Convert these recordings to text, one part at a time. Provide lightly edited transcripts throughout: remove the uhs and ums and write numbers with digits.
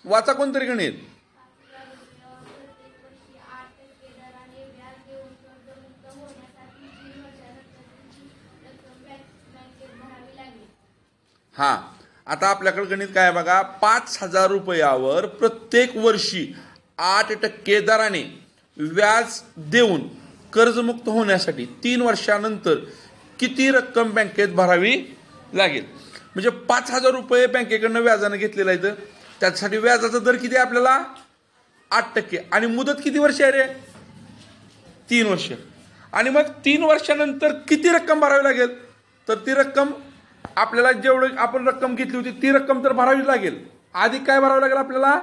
वाचा कोणतरी गणित. हा, आता आपल्याकडे गणित काय आहे बघा. 5,000 रुपयावर प्रत्येक वर्षी 8% दराने व्याज देऊन कर्जमुक्त होण्यासाठी 3 वर्षानंतर किती रक्कम बँकेत भरावी लागेल. म्हणजे 5,000 रुपये बँकेकडनं व्याजाने घेतलेला आहे. त्यासाठी व्याजाचा दर किती आहे आपल्याला 8% आणि मुदत किती वर्ष आहे रे 3 वर्ष. आणि मग 3 वर्षानंतर किती रक्कम भरावी लागेल. तर ती रक्कम आपल्याला जेवढं आपण रक्कम घेतली होती ती रक्कम तर भरावी लागेल. आधी काय भरावं लागेल आपल्याला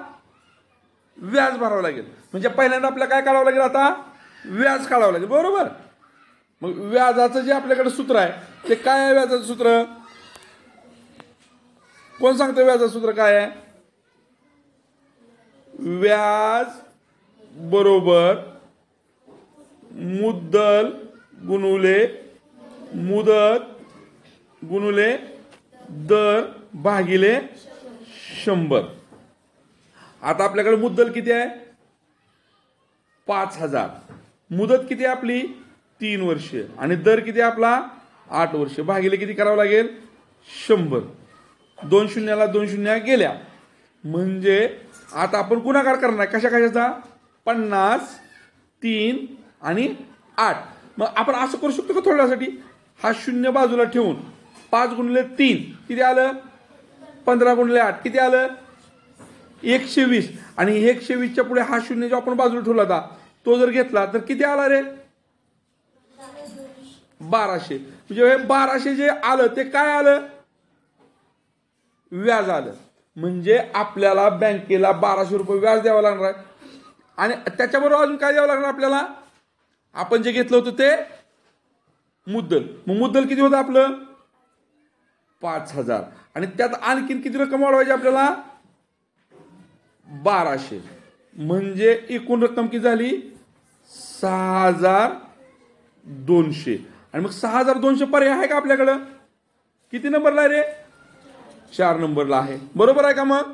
व्याज भरावं लागेल. म्हणजे पहिल्यांदा आपल्याला काय काढावं लागेल आता व्याज काढावं लागेल बरोबर. मग व्याजाचं जे आपल्याकडे सूत्र आहे ते काय आहे. व्याजाचं सूत्र कोण सांगतं. व्याजाचं सूत्र काय आहे. व्याज बरोबर मुद्दल गुणुले मुदत गुणुले दर भागिले 100. आता आपल्याकडे मुद्दल किती आहे 5,000. मुदत किती आहे आपली 3 वर्ष आणि दर किती आहे आपला 8 वर्ष. भागिले किती करावं लागेल 100. 2 शून्याला 2 शून्य गेल्या. म्हणजे आता आपण गुणाकार करणार कशा कशाचा 50 3 आणि 8. मग आपण असं करू शकतो का थोड्यासाठी हा 0 बाजूला ठेवून 5 गुणिले 3 किती आलं 15 गुणिले 8 किती आलं 120. आणि 120च्या पुढे हा 0 जो आपण बाजूला ठेवला होता तो जर घेतला तर किती आला रे 1200. म्हणजे हे 1200 जे आलं ते काय आलं व्याज आलं. म्हणजे आपल्याला बँकेला 1200 रुपये व्याज द्यावं लागणार आहे. आणि त्याच्याबरोबर अजून काय द्यावं लागणार आपल्याला आपण जे घेतलं होतं ते मुद्दल. मग मुद्दल किती होतं आपलं 5,000 आणि त्यात आणखीन किती रक्कम वाढवायची आपल्याला 1200. म्हणजे एकूण रक्कम किती झाली 6,200. आणि मग 6,200 पर्याय आहे का आपल्याकडं. किती नंबरला आहे रे 4 नंबरला आहे बरोबर आहे का. मग